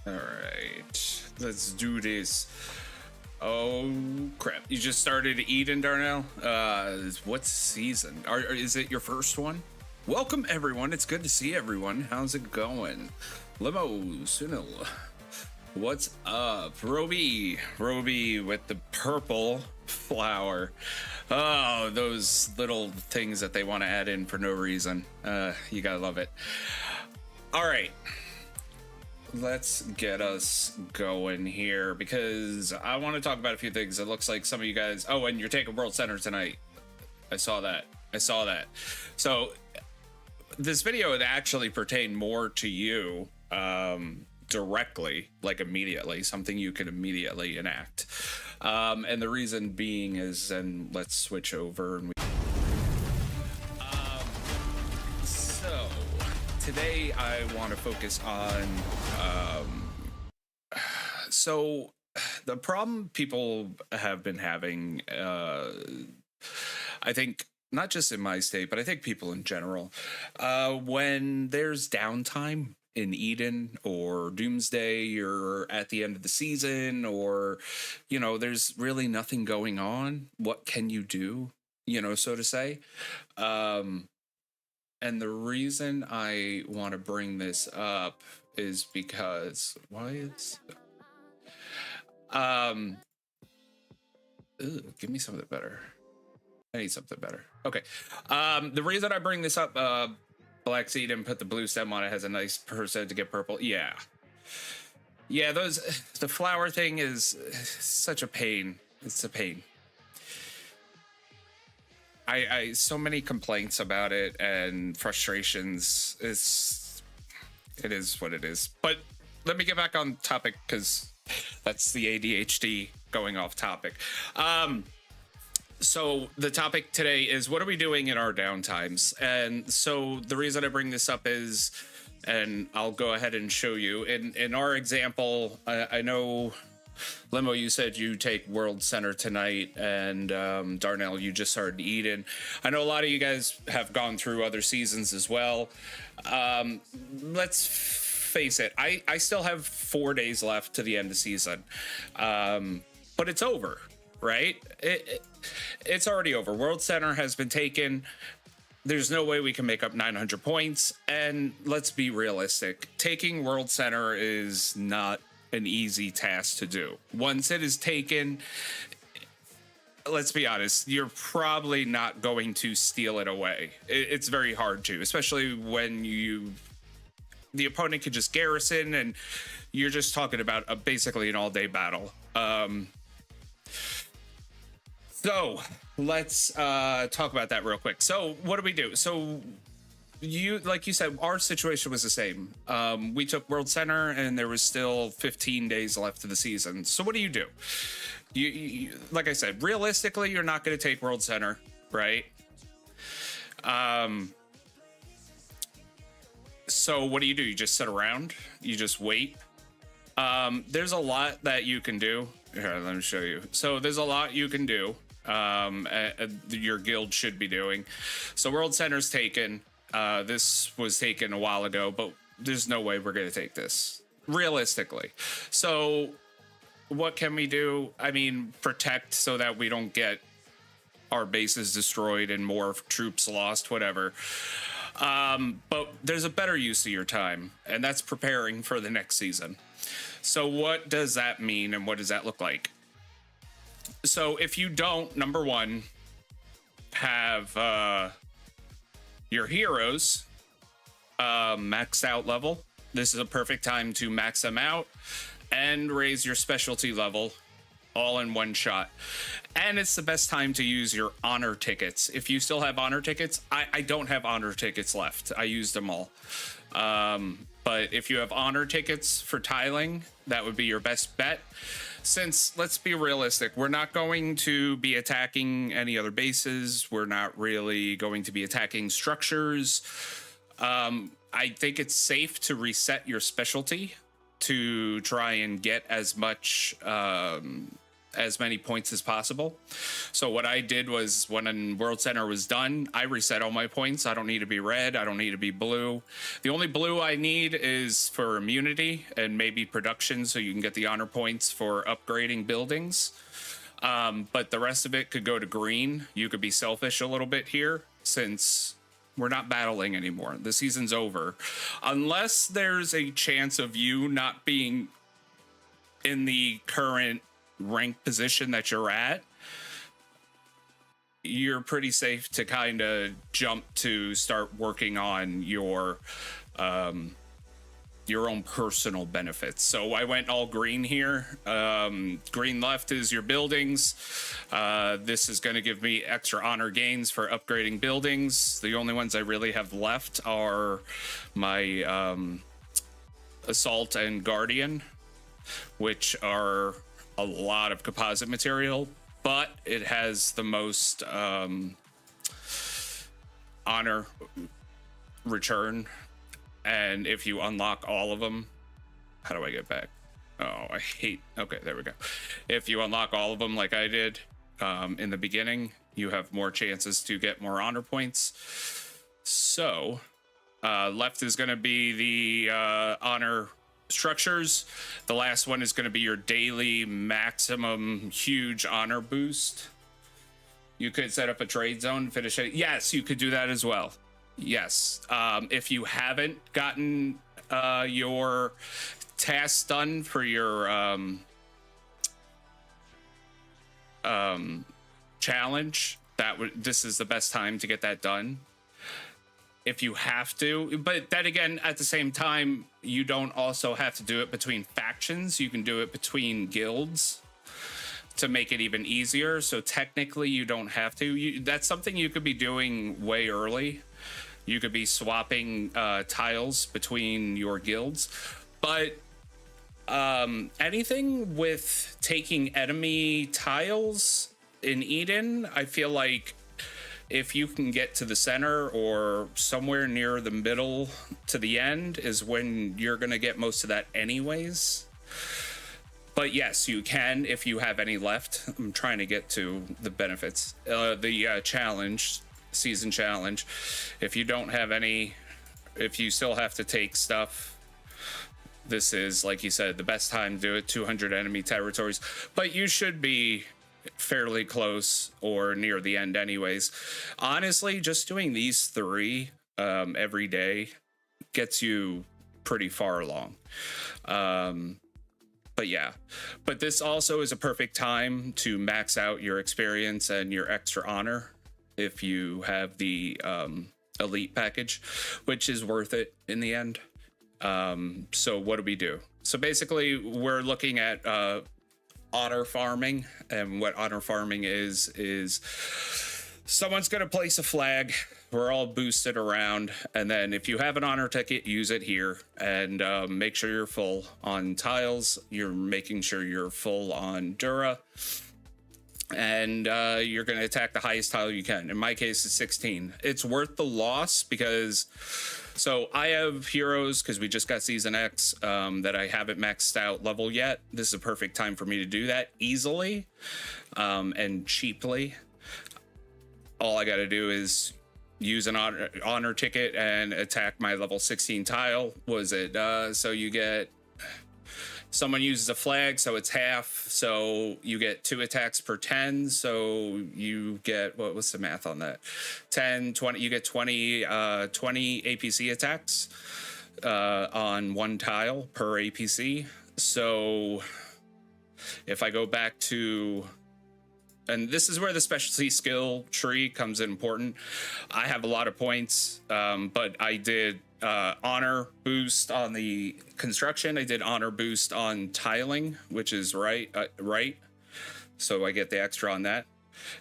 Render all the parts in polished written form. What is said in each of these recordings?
All right, let's do this. Oh crap! You just started Eden, Darnell. What season? Is it your first one? Welcome everyone. It's good to see everyone. How's it going? Limo, Sunil. What's up? Roby with the purple flower. Oh, those little things that they want to add in for no reason. You gotta love it. All right. Let's get us going here because I want to talk about a few things. It looks like some of you guys. Oh, and you're taking World Center tonight. I saw that. So this video would actually pertain more to you directly, like immediately, something you can immediately enact. And the reason being is, and let's switch over and so today I want to focus on so the problem people have been having, I think not just in my state, but I think people in general, when there's downtime in Eden or Doomsday or at the end of the season, or, you know, there's really nothing going on. What can you do, you know, so to say? And the reason I want to bring this up is because give me something better. I need something better. Okay. The reason I bring this up, Black Seed and put the blue stem on it, has a nice percent to get purple. Yeah, the flower thing is such a pain. It's a pain. I so many complaints about it and frustrations. It is what it is. But let me get back on topic because that's the ADHD going off topic. So the topic today is, what are we doing in our downtimes? And so the reason I bring this up is, and I'll go ahead and show you in our example. I know Limo, you said you take World Center tonight, and Darnell, you just started Eden. I know a lot of you guys have gone through other seasons as well. Let's face it, I still have 4 days left to the end of season, but it's over, right? It's already over. World Center has been taken. There's no way we can make up 900 points, and let's be realistic. Taking World Center is not an easy task to do. Once it is taken, let's be honest, you're probably not going to steal it away. It's very hard to, especially when the opponent could just garrison, and you're just talking about basically an all-day battle. So let's talk about that real quick. So what do we do? So like you said, our situation was the same. We took World Center and there was still 15 days left of the season. So what do? You like I said, realistically, you're not going to take World Center, right? So what do? You just sit around, you just wait. There's a lot that you can do. Here, let me show you. So there's a lot you can do. Your guild should be doing. So World Center's taken. This was taken a while ago, but there's no way we're going to take this realistically. So what can we do? I mean, protect so that we don't get our bases destroyed and more troops lost, whatever. But there's a better use of your time, and that's preparing for the next season. So what does that mean, and what does that look like? So if you don't, number one, have your heroes maxed out level, this is a perfect time to max them out and raise your specialty level all in one shot. And it's the best time to use your honor tickets. If you still have honor tickets, I don't have honor tickets left. I used them all. But if you have honor tickets for tiling, that would be your best bet. Since, let's be realistic, we're not going to be attacking any other bases. We're not really going to be attacking structures. I think it's safe to reset your specialty to try and get as much as many points as possible. So what I did was when World Center was done, I reset all my points. I don't need to be red. I don't need to be blue. The only blue I need is for immunity and maybe production, so you can get the honor points for upgrading buildings. But the rest of it could go to green. You could be selfish a little bit here since we're not battling anymore. The season's over. Unless there's a chance of you not being in the current rank position that you're at, you're pretty safe to kind of jump to start working on your own personal benefits. So I went all green here. Green left is your buildings. This is going to give me extra honor gains for upgrading buildings. The only ones I really have left are my Assault and Guardian, which are a lot of composite material, but it has the most honor return. And if you unlock all of them, how do I get back? Oh, I hate. Okay, there we go. If you unlock all of them like I did in the beginning, you have more chances to get more honor points. So left is going to be the honor structures. The last one is going to be your daily maximum huge honor boost. You could set up a trade zone, finish it. Yes, you could do that as well. Yes. If you haven't gotten your tasks done for your challenge, this is the best time to get that done. If you have to, but then again, at the same time, you don't also have to do it between factions. You can do it between guilds to make it even easier. So technically you don't have to. That's something you could be doing way early. You could be swapping tiles between your guilds, but anything with taking enemy tiles in Eden, I feel like if you can get to the center or somewhere near the middle to the end is when you're going to get most of that anyways. But yes, you can if you have any left. I'm trying to get to the benefits. The challenge, season challenge. If you don't have any, if you still have to take stuff, this is, like you said, the best time to do it, 200 enemy territories. But you should be fairly close or near the end anyways. Honestly, just doing these three every day gets you pretty far along. But yeah, but this also is a perfect time to max out your experience and your extra honor if you have the elite package, which is worth it in the end. So what do we do? So basically we're looking at honor farming, and what honor farming is someone's going to place a flag. We're all boosted around, and then if you have an honor ticket, use it here, and make sure you're full on tiles. You're making sure you're full on Dura, and you're going to attack the highest tile you can. In my case, it's 16. It's worth the loss because, so I have heroes because we just got season X that I haven't maxed out level yet. This is a perfect time for me to do that easily and cheaply. All I got to do is use an honor ticket and attack my level 16 tile. Was it so you get, someone uses a flag, so it's half, so you get 2 attacks per 10, so you get, what's the math on that, 10 20, you get 20 APC attacks on 1 tile per APC. So if I go back to, and this is where the specialty skill tree comes in important. I have a lot of points, but I did honor boost on the construction. I did honor boost on tiling, which is right. So I get the extra on that.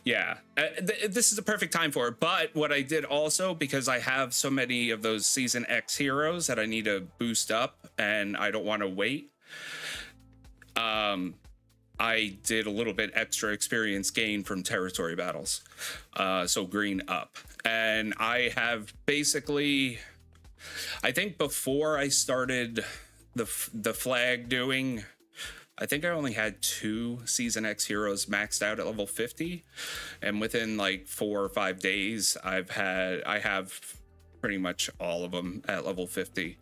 Yeah, this is a perfect time for it. But what I did also, because I have so many of those season X heroes that I need to boost up and I don't want to wait, I did a little bit extra experience gain from territory battles. So green up. And I have basically, I think before I started the flag doing, I think I only had 2 Season X heroes maxed out at level 50, and within like 4 or 5 days, I have pretty much all of them at level 50.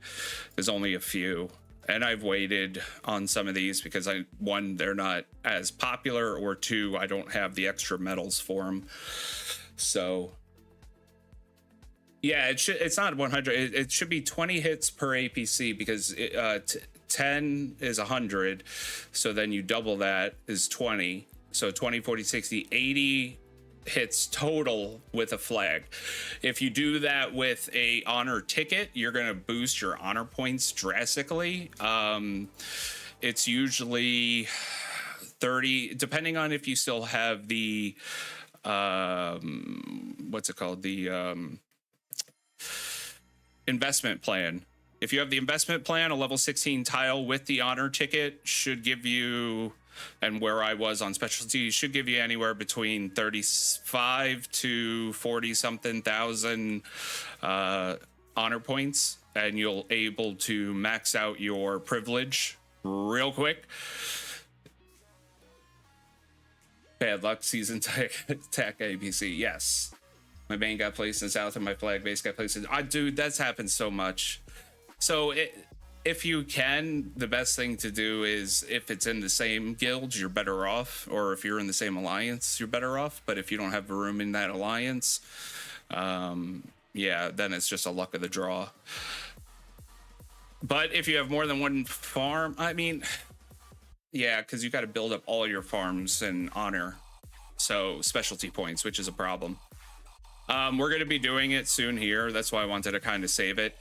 There's only a few, and I've waited on some of these because one, they're not as popular, or 2, I don't have the extra medals for them. So yeah, it's not 100. It should be 20 hits per APC, because 10 is 100. So then you double that is 20. So 20, 40, 60, 80 hits total with a flag. If you do that with a honor ticket, you're going to boost your honor points drastically. It's usually 30, depending on if you still have the what's it called, the investment plan. If you have the investment plan, a level 16 tile with the honor ticket should give you, and where I was on specialty, should give you anywhere between 35 to 40 something thousand honor points, and you'll able to max out your privilege real quick. Bad luck season tech ABC. Yes. My main got placed in south and my flag base got placed in. Dude, that's happened so much. So if you can, the best thing to do is, if it's in the same guild, you're better off. Or if you're in the same alliance, you're better off. But if you don't have room in that alliance, yeah, then it's just a luck of the draw. But if you have more than one farm, I mean, yeah, because you got to build up all your farms in honor. So specialty points, which is a problem. We're going to be doing it soon here. That's why I wanted to kind of save it.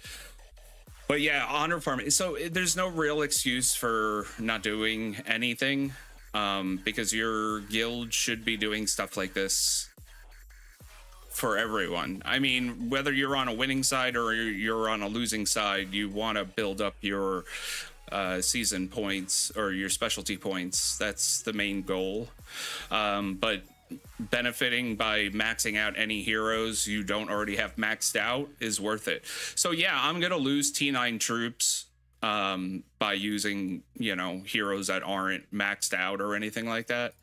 But yeah, honor farming. So there's no real excuse for not doing anything, because your guild should be doing stuff like this for everyone. I mean, whether you're on a winning side or you're on a losing side, you want to build up your season points or your specialty points. That's the main goal. But benefiting by maxing out any heroes you don't already have maxed out is worth it. So yeah, I'm gonna lose T9 troops by using, you know, heroes that aren't maxed out or anything like that,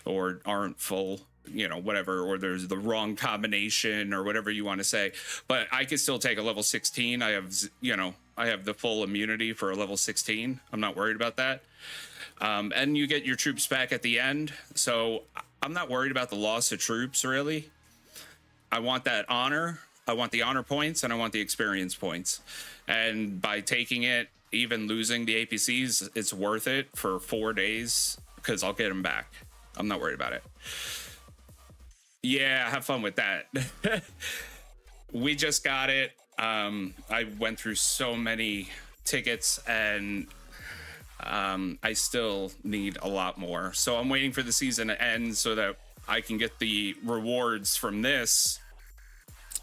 or aren't full, you know, whatever, or there's the wrong combination or whatever you want to say. But I can still take a level 16. I have, you know, I have the full immunity for a level 16. I'm not worried about that. And you get your troops back at the end. So I'm not worried about the loss of troops, really. I want that honor. I want the honor points, and I want the experience points. And by taking it, even losing the APCs, it's worth it for 4 days, because I'll get them back. I'm not worried about it. Yeah, have fun with that. We just got it. I went through so many tickets, and I still need a lot more. So I'm waiting for the season to end so that I can get the rewards from this,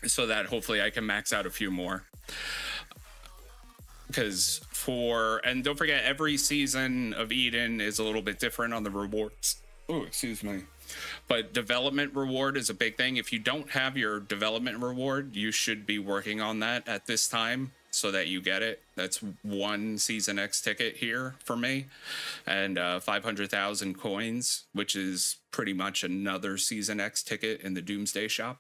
so that hopefully I can max out a few more. Because and don't forget, every season of Eden is a little bit different on the rewards. Oh, excuse me. But development reward is a big thing. If you don't have your development reward, you should be working on that at this time, so that you get it. That's 1 Season X ticket here for me, and 500,000 coins, which is pretty much another Season X ticket in the Doomsday shop.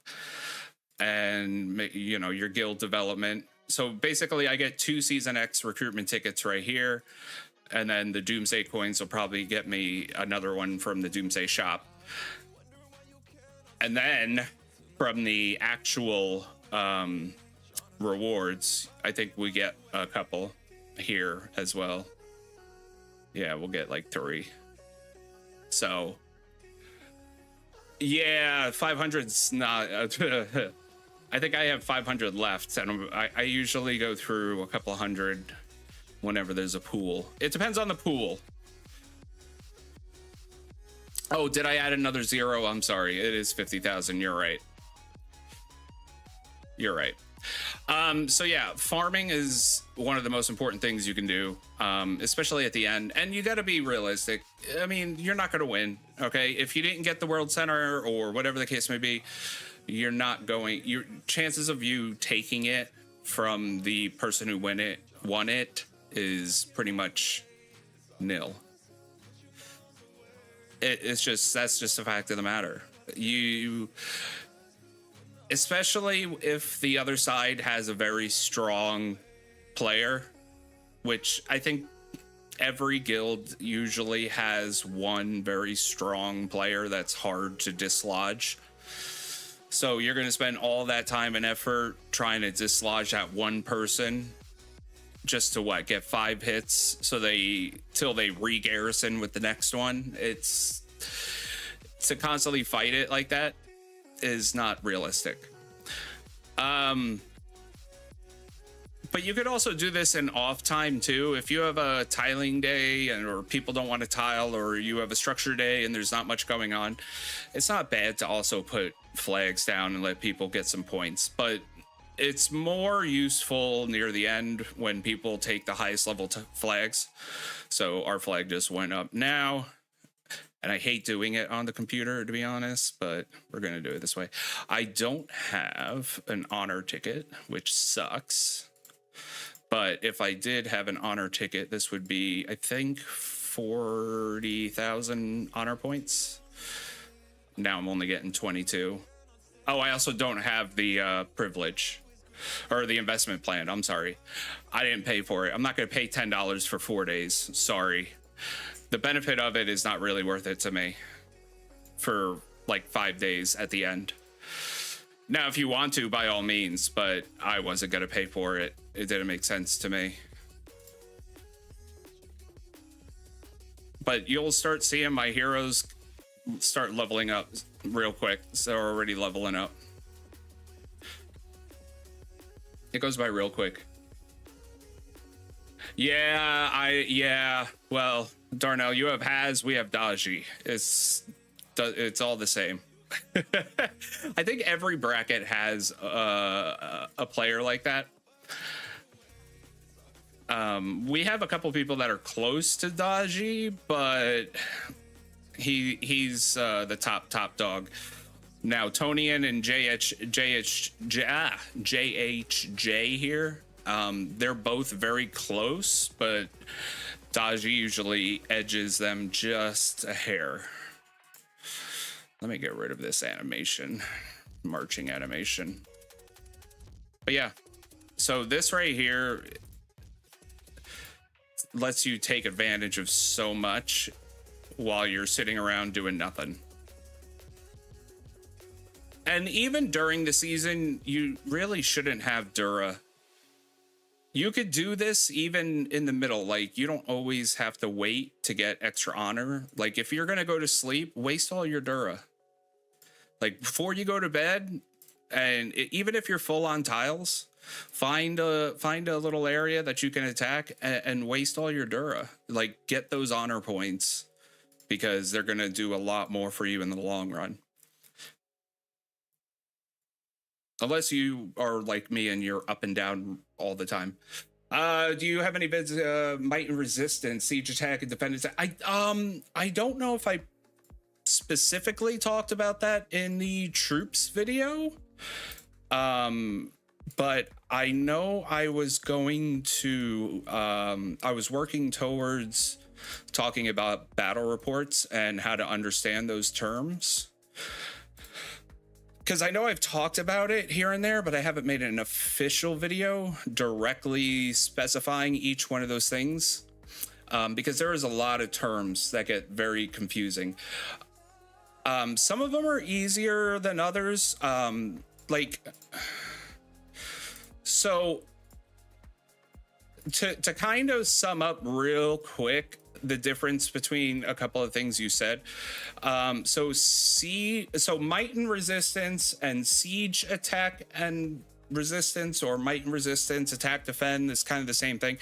And, you know, your guild development. So basically I get 2 Season X recruitment tickets right here, and then the Doomsday coins will probably get me another one from the Doomsday shop. And then from the actual rewards, I think we get a couple here as well. Yeah, we'll get like 3. So yeah, 500's not I think I have 500 left, and I usually go through a couple hundred whenever there's a pool. It depends on the pool. Oh, did I add another 0? I'm sorry. It is 50,000. You're right. You're right. So yeah, farming is one of the most important things you can do, especially at the end. And you got to be realistic. I mean, you're not going to win. Okay. If you didn't get the world center or whatever the case may be, you're not going, your chances of you taking it from the person who won it is pretty much nil. It's just, that's just a fact of the matter. You, especially if the other side has a very strong player, which I think every guild usually has one very strong player that's hard to dislodge. So you're going to spend all that time and effort trying to dislodge that one person just to what, get 5 hits so they till they re-garrison with the next one. It's to constantly fight it like that is not realistic. But you could also do this in off time too. If you have a tiling day or people don't want to tile, or you have a structure day and there's not much going on, it's not bad to also put flags down and let people get some points. But it's more useful near the end when people take the highest level flags. So our flag just went up now. And I hate doing it on the computer, to be honest, but we're going to do it this way. I don't have an honor ticket, which sucks. But if I did have an honor ticket, this would be, I think, 40,000 honor points. Now I'm only getting 22. Oh, I also don't have the privilege or the investment plan. I'm sorry. I didn't pay for it. I'm not going to pay $10 for 4 days. Sorry. The benefit of it is not really worth it to me for like 5 days at the end. Now, if you want to, by all means, but I wasn't going to pay for it. It didn't make sense to me. But you'll start seeing my heroes start leveling up real quick. So they're already leveling up. It goes by real quick. Yeah, well, Darnell, you have Haz, we have Daji. It's all the same. I think every bracket has a player like that. We have a couple people that are close to Daji, but he's the top dog. Now, Tonian and JHJ here, they're both very close, but Daji usually edges them just a hair. Let me get rid of this animation, marching animation. But yeah, so this right here lets you take advantage of so much while you're sitting around doing nothing. And even during the season, you really shouldn't have Dura. You could do this even in the middle. Like, you don't always have to wait to get extra honor. Like, if you're going to go to sleep, waste all your Dura. Like, before you go to bed, and even if you're full on tiles, find a little area that you can attack and waste all your Dura. Like, get those honor points, because they're going to do a lot more for you in the long run. Unless you are like me and you're up and down all the time. Do you have any vids, Might and Resistance, Siege Attack, and Defense? I don't know if I specifically talked about that in the troops video. But I know I was going to, I was working towards talking about battle reports and how to understand those terms. Because I know I've talked about it here and there, but I haven't made an official video directly specifying each one of those things. Because there is a lot of terms that get very confusing. Some of them are easier than others. So to kind of sum up real quick the difference between a couple of things you said. So Might and Resistance and Siege Attack and Resistance, or Might and Resistance, Attack Defend, is kind of the same thing.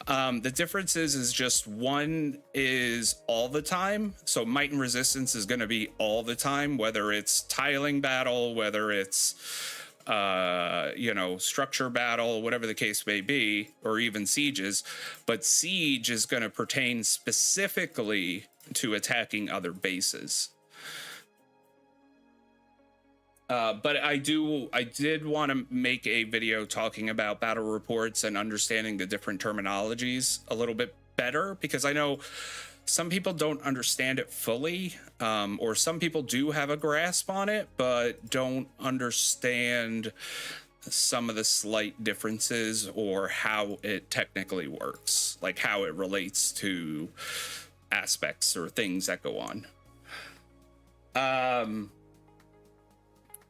The difference is just one is all the time. So Might and Resistance is going to be all the time, whether it's tiling battle, whether it's structure battle, whatever the case may be, or even sieges. But Siege is going to pertain specifically to attacking other bases. But I did want to make a video talking about battle reports and understanding the different terminologies a little bit better, because I know some people don't understand it fully, or some people do have a grasp on it, but don't understand some of the slight differences or how it technically works, like how it relates to aspects or things that go on.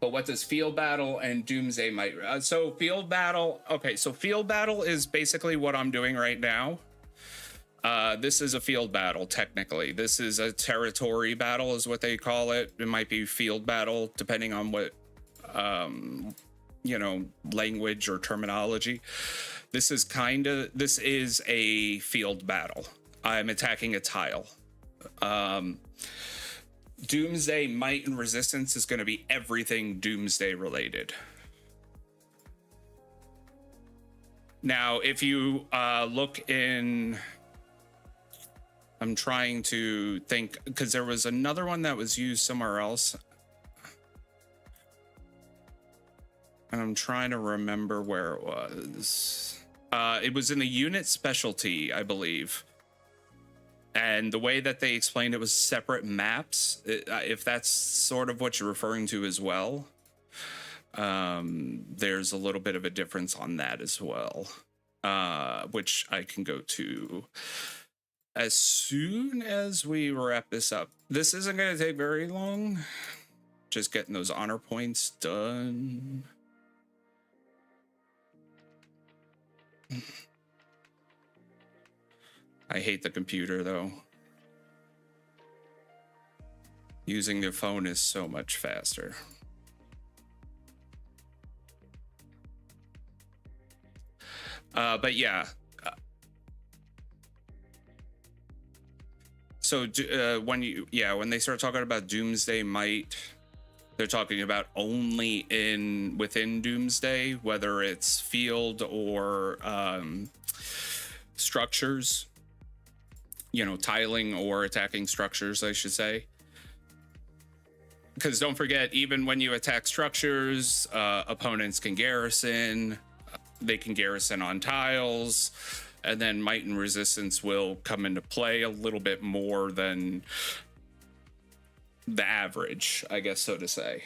But what does field battle and Doomsday might? So field battle. Okay, so field battle is basically what I'm doing right now. This is a field battle, technically. This is a territory battle, is what they call it. It might be field battle, depending on what, you know, language or terminology. This is a field battle. I'm attacking a tile. Doomsday Might and Resistance is going to be everything Doomsday related. Now, if you look in, I'm trying to think, because there was another one that was used somewhere else, and I'm trying to remember where it was. It was in the unit specialty, I believe. And the way that they explained it was separate maps, if that's sort of what you're referring to as well. There's a little bit of a difference on that as well, which I can go to as soon as we wrap this up. This isn't going to take very long. Just getting those honor points done. I hate the computer, though. Using the phone is so much faster. But yeah. So when they start talking about Doomsday Might, they're talking about only within Doomsday, whether it's field or structures. You know, tiling or attacking structures, I should say. Because don't forget, even when you attack structures, opponents can garrison. They can garrison on tiles. And then Might and Resistance will come into play a little bit more than the average, I guess, so to say.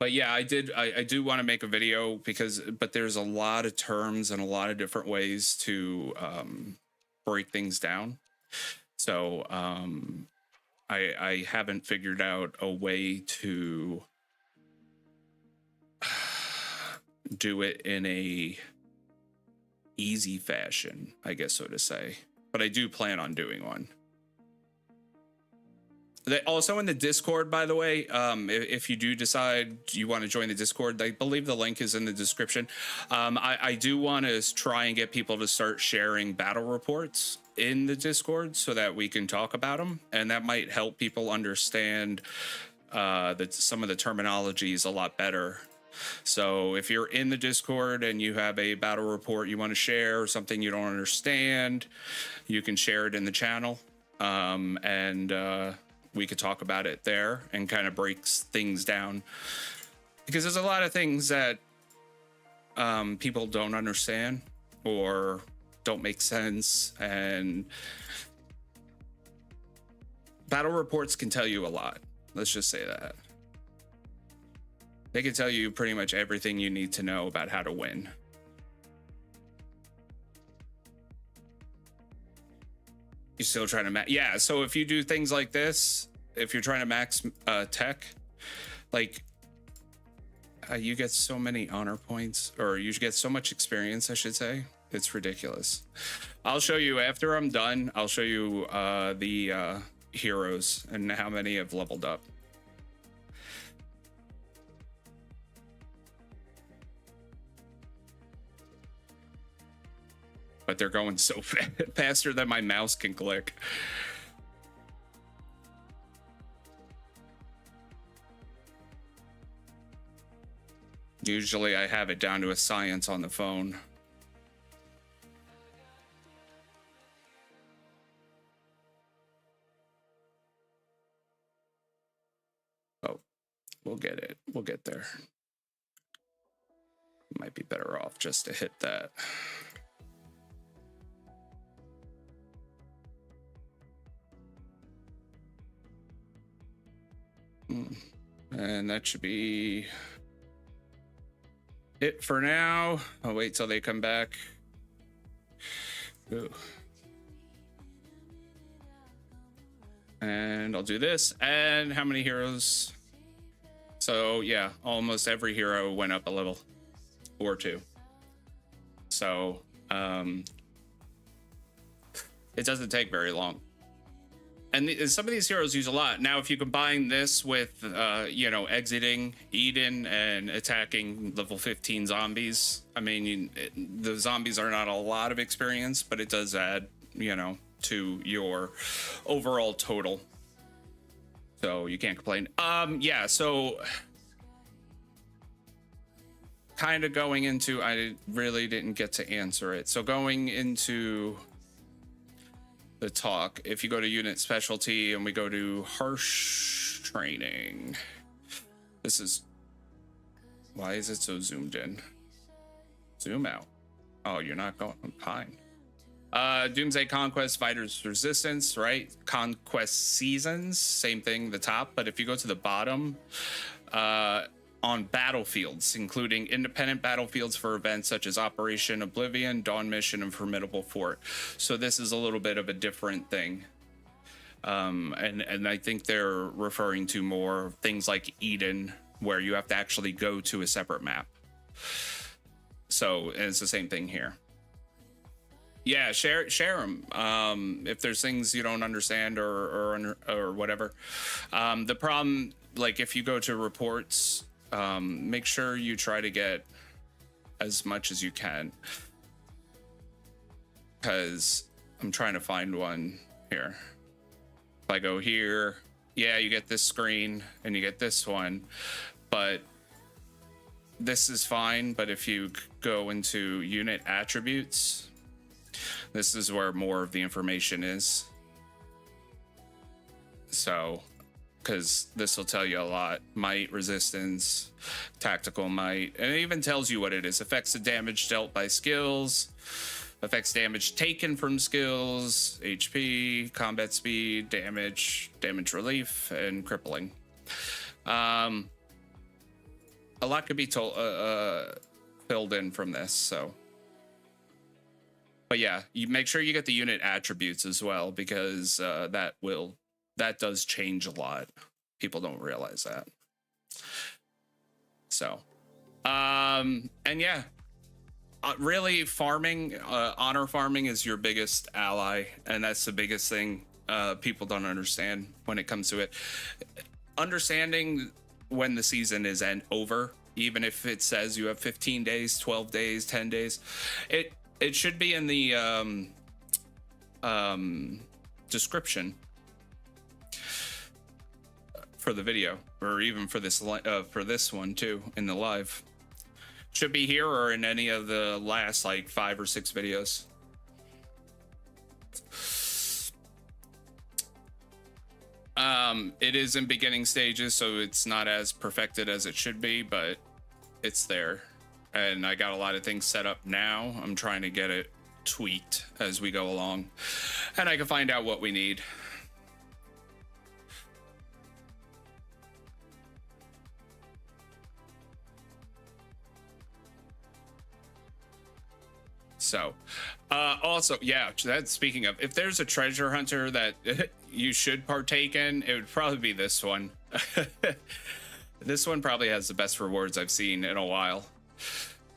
But yeah, I do want to make a video but there's a lot of terms and a lot of different ways to break things down. So I haven't figured out a way to do it in a easy fashion, I guess, so to say. But I do plan on doing one. Also in the Discord, by the way, if you do decide you want to join the Discord, I believe the link is in the description. I do want to try and get people to start sharing battle reports in the Discord so that we can talk about them, and that might help people understand some of the terminologies a lot better. So if you're in the Discord and you have a battle report you want to share or something you don't understand, you can share it in the channel, and we could talk about it there and kind of breaks things down, because there's a lot of things that people don't understand or don't make sense, and battle reports can tell you a lot. Let's just say that. They can tell you pretty much everything you need to know about how to win. You're still trying to max. Yeah, so if you do things like this, if you're trying to max tech, like you get so many honor points, or you get so much experience, I should say. It's ridiculous. I'll show you after I'm done. I'll show you the heroes and how many have leveled up. But they're going so faster than my mouse can click. Usually I have it down to a science on the phone. Oh, we'll get it. We'll get there. Might be better off just to hit that. And that should be it for now. I'll wait till they come back. Ooh. And I'll do this. And how many heroes? So yeah, almost every hero went up a level or two. So it doesn't take very long. And some of these heroes use a lot. Now, if you combine this with, you know, exiting Eden and attacking level 15 zombies, I mean, the zombies are not a lot of experience, but it does add, you know, to your overall total. So you can't complain. Yeah, so kind of going into, I really didn't get to answer it. So going into the talk, if you go to unit specialty and we go to harsh training, this is, why is it so zoomed in? Zoom out. Oh, you're not going, fine. Doomsday Conquest, Fighters Resistance, right? Conquest Seasons, same thing, the top. But if you go to the bottom, on battlefields, including independent battlefields for events such as Operation Oblivion, Dawn Mission, and Formidable Fort. So this is a little bit of a different thing. And I think they're referring to more things like Eden, where you have to actually go to a separate map. So it's the same thing here. Yeah, share them. If there's things you don't understand or whatever. The problem, like if you go to reports, make sure you try to get as much as you can, because I'm trying to find one here. If I go here, yeah, you get this screen and you get this one, but this is fine. But if you go into unit attributes, this is where more of the information is. So, because this will tell you a lot. Might, resistance, tactical might, and it even tells you what it is. Affects the damage dealt by skills, affects damage taken from skills, HP, combat speed, damage relief, and crippling. A lot could be filled in from this, so. But yeah, you make sure you get the unit attributes as well, because that does change a lot. People don't realize that. So, and yeah, really farming, honor farming is your biggest ally. And that's the biggest thing people don't understand when it comes to it. Understanding when the season is over, even if it says you have 15 days, 12 days, 10 days, it should be in the description for the video, or even for this one too, in the live. Should be here or in any of the last like 5 or 6 videos. It is in beginning stages, so it's not as perfected as it should be, but it's there. And I got a lot of things set up now. I'm trying to get it tweaked as we go along, and I can find out what we need. So, also, yeah, that's speaking of, if there's a treasure hunter that you should partake in, it would probably be this one. This one probably has the best rewards I've seen in a while.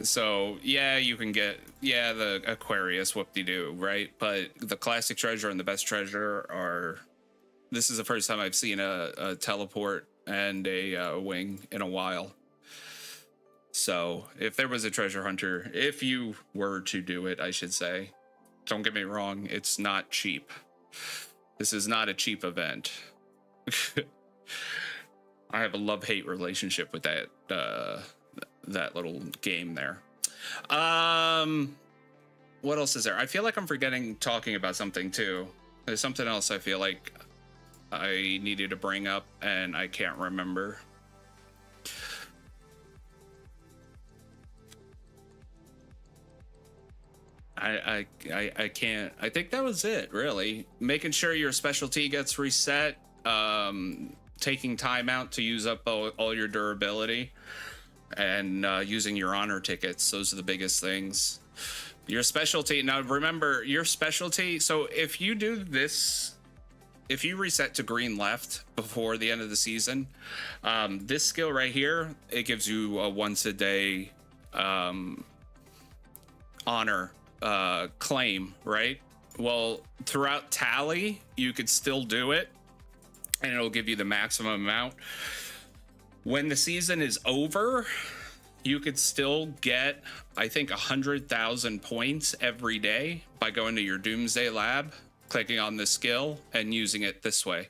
So, yeah, you can get, yeah, the Aquarius, whoop-de-doo, right? But the classic treasure and the best treasure are, this is the first time I've seen a teleport and a wing in a while. So if there was a treasure hunter, if you were to do it, I should say, don't get me wrong, it's not cheap. This is not a cheap event. I have a love-hate relationship with that that little game there. What else is there? I feel like I'm talking about something too. There's something else I feel like I needed to bring up and I can't remember. I can't. I think that was it, really. Making sure your specialty gets reset. taking time out to use up all your durability, and using your honor tickets. Those are the biggest things. Your specialty, now remember your specialty, so if you do this, if you reset to green left before the end of the season, this skill right here, it gives you a once a day honor claim, right? Well, throughout tally, you could still do it, and it'll give you the maximum amount. When the season is over, you could still get, I think, 100,000 points every day by going to your Doomsday lab, clicking on the skill, and using it this way.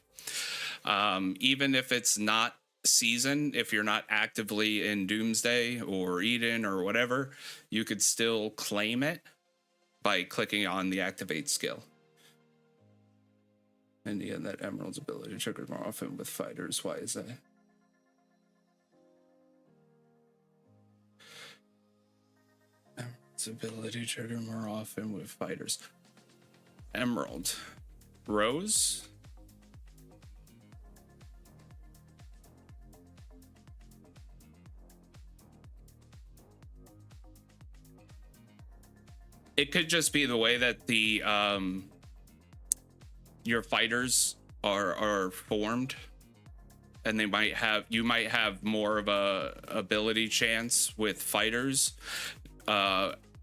Even if it's not season, if you're not actively in Doomsday or Eden or whatever, you could still claim it by clicking on the activate skill. And yeah, that Emerald's ability triggers more often with fighters. Why is that? Emerald's ability trigger more often with fighters. Emerald. Rose? It could just be the way that the your fighters are formed, and you might have more of a ability chance with fighters.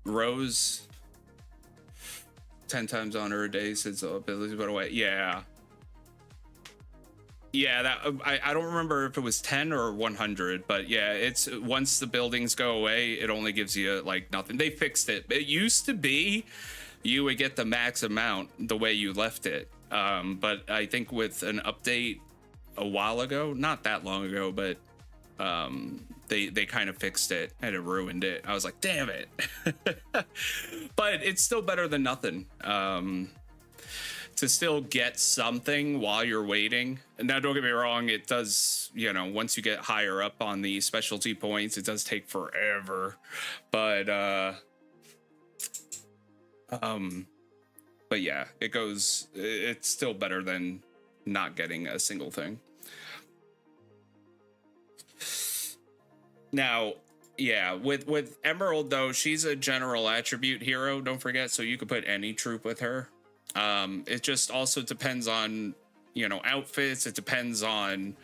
Rose 10 times on her a day since the abilities went away. Yeah, that I don't remember if it was 10 or 100, but yeah, it's once the buildings go away, it only gives you like nothing. They fixed it. It used to be you would get the max amount the way you left it, but I think with an update a while ago, not that long ago, but they kind of fixed it and it ruined it. I was like, damn it. But it's still better than nothing. To still get something while you're waiting. And now, don't get me wrong, it does, once you get higher up on the specialty points, it does take forever. But yeah, it's still better than not getting a single thing. Now, yeah, with Emerald though, she's a general attribute hero, don't forget, so you could put any troop with her. It just also depends on, outfits. It depends on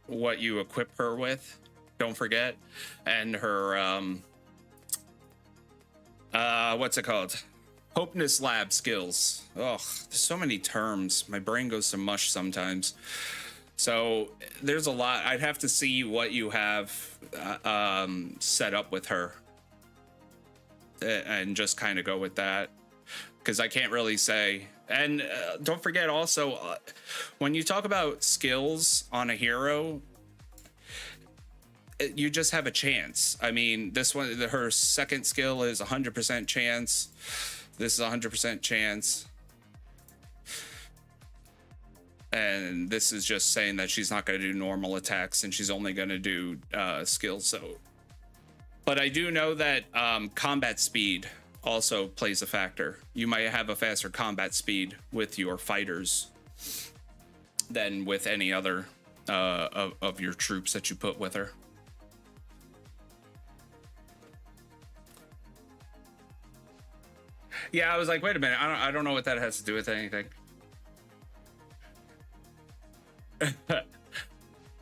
what you equip her with, don't forget. And her what's it called? Hopeness lab skills. Oh, there's so many terms. My brain goes to mush sometimes. So there's a lot. I'd have to see what you have set up with her and just kind of go with that, because I can't really say. And don't forget also, when you talk about skills on a hero, you just have a chance. I mean, this one, her second skill is 100% chance. This is 100% chance. And this is just saying that she's not going to do normal attacks and she's only going to do skills. So, but I do know that combat speed also plays a factor. You might have a faster combat speed with your fighters than with any other of your troops that you put with her. Yeah, I was like, wait a minute, I don't know what that has to do with anything.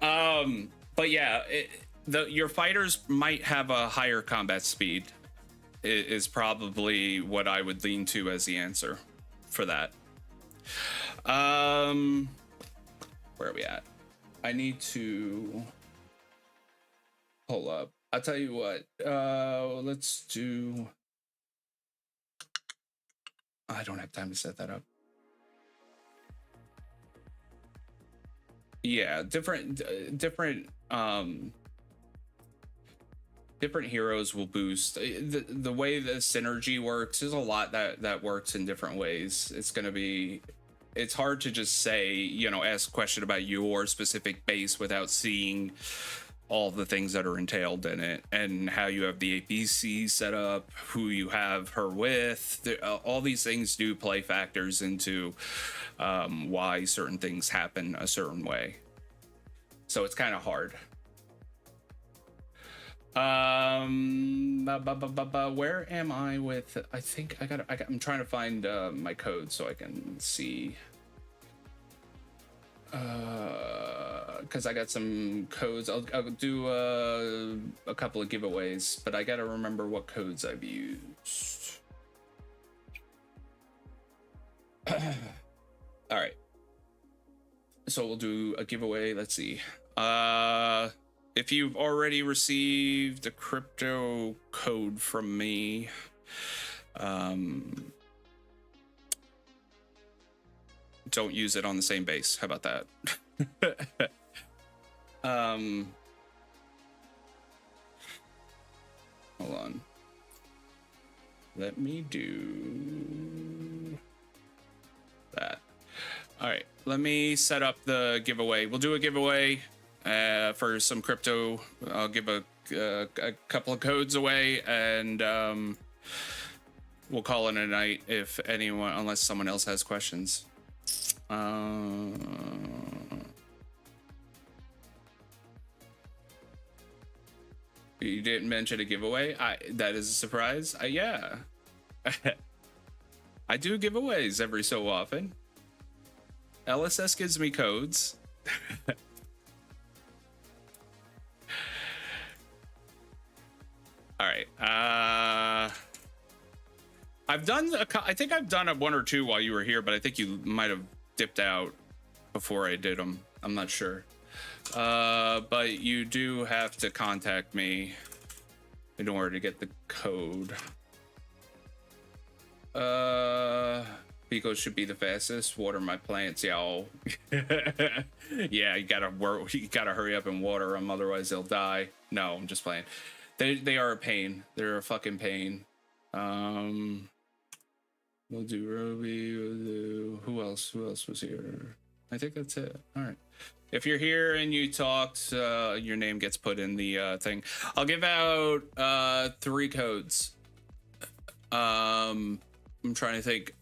But yeah, your fighters might have a higher combat speed is probably what I would lean to as the answer for that. Where are we at? I need to pull up. I'll tell you what, let's do, I don't have time to set that up. Yeah, different heroes will boost. The way the synergy works, there's a lot that works in different ways. It's hard to just say, ask a question about your specific base without seeing all the things that are entailed in it, and how you have the APC set up, who you have her with. All these things do play factors into why certain things happen a certain way. So it's kind of hard. Where am I with? I think I'm trying to find my code so I can see. Because I got some codes. I'll do a couple of giveaways, but I gotta remember what codes I've used. All right. So we'll do a giveaway. Let's see. If you've already received a crypto code from me, don't use it on the same base. How about that? Hold on. Let me do that. All right, let me set up the giveaway. We'll do a giveaway for some crypto. I'll give a couple of codes away, and we'll call it a night if anyone, unless someone else has questions. You didn't mention a giveaway. That is a surprise. Yeah. I do giveaways every so often. LSS gives me codes. All right. I've done I think I've done one or two while you were here, but I think you might have dipped out before I did them. I'm not sure. But you do have to contact me in order to get the code. Pico should be the fastest. Water my plants, y'all. Yeah, you gotta work. You gotta hurry up and water them, otherwise they'll die. No, I'm just playing. They are a pain. They're a fucking pain. We'll do Roby. We'll do who else? Who else was here? I think that's it. All right. If you're here and you talked, your name gets put in the thing. I'll give out 3 codes. I'm trying to think.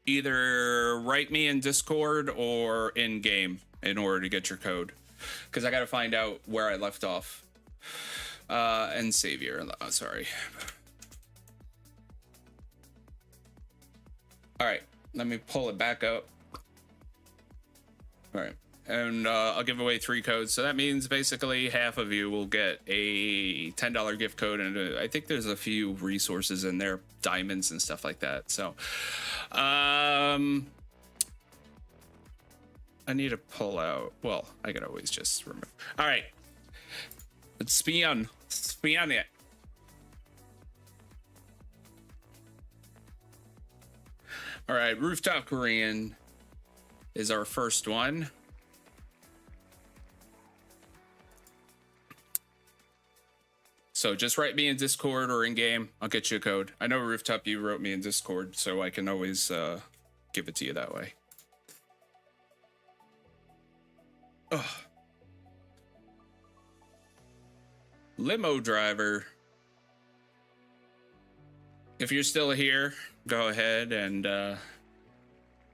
Either write me in Discord or in game in order to get your code, because I got to find out where I left off. And Savior. Sorry. All right. Let me pull it back up. All right, and I'll give away 3 codes. So that means basically half of you will get a $10 gift code, and I think there's a few resources in there, diamonds and stuff like that. So, I need to pull out. Well, I could always just remember. All right, let's spawn it. All right, Rooftop Korean is our first one. So just write me in Discord or in game. I'll get you a code. I know Rooftop, you wrote me in Discord, so I can always give it to you that way. Ugh. Limo driver. If you're still here, go ahead and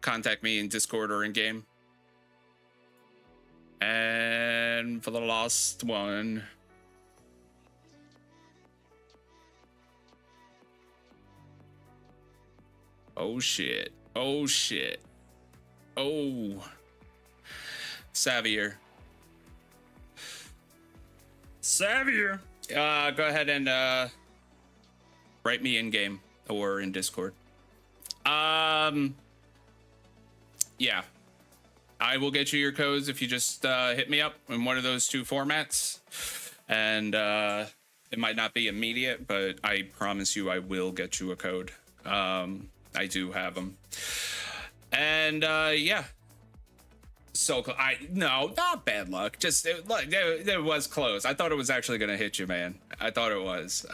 contact me in Discord or in game. And for the last one, oh shit, oh shit, oh, Xavier. Go ahead and write me in game or in Discord. Yeah, I will get you your codes if you just hit me up in one of those 2 formats, and it might not be immediate, but I promise you I will get you a code. I do have them, and yeah. So no, not bad luck. Just it was close. I thought it was actually gonna hit you, man. I thought it was.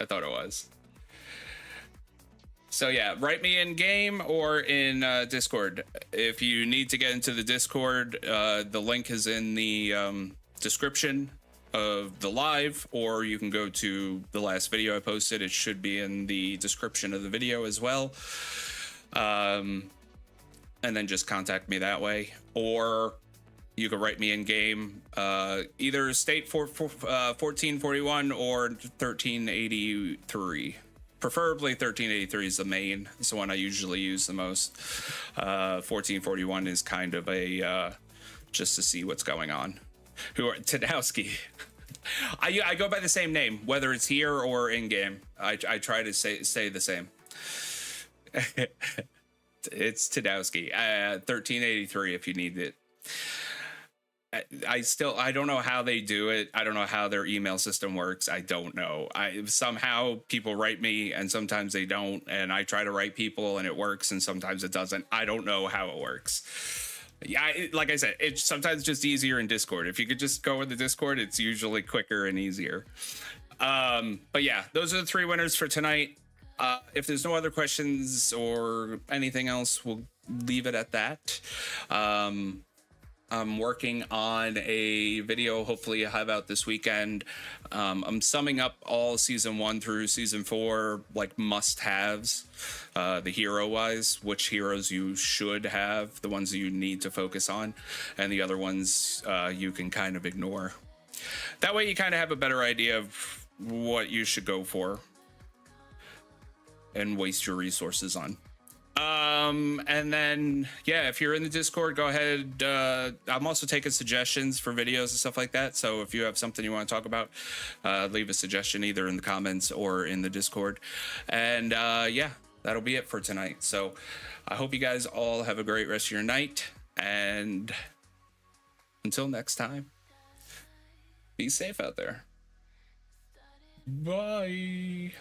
So yeah, write me in game or in Discord. If you need to get into the Discord, the link is in the description of the live, or you can go to the last video I posted. It should be in the description of the video as well. And then just contact me that way, or you can write me in game, either state 1441 or 1383. Preferably 1383 is the main. It's the one I usually use the most. 1441 is kind of a just to see what's going on. Who are Tadowski? I go by the same name, whether it's here or in game. I try to say the same. It's Tadowski. 1383 if you need it. I don't know how they do it. I don't know how their email system works. I don't know. Somehow people write me and sometimes they don't, and I try to write people and it works and sometimes it doesn't. I don't know how it works. Yeah, like I said, it's sometimes just easier in Discord. If you could just go with the Discord, it's usually quicker and easier. But yeah, those are the 3 winners for tonight. If there's no other questions or anything else, we'll leave it at that. I'm working on a video, hopefully I have out this weekend. I'm summing up all season 1 through season 4, like must-haves, the hero-wise, which heroes you should have, the ones that you need to focus on, and the other ones you can kind of ignore. That way you kind of have a better idea of what you should go for and waste your resources on. And then, yeah, if you're in the Discord, go ahead. I'm also taking suggestions for videos and stuff like that. So if you have something you want to talk about, leave a suggestion either in the comments or in the Discord. And yeah, that'll be it for tonight. So I hope you guys all have a great rest of your night. And until next time, be safe out there. Bye.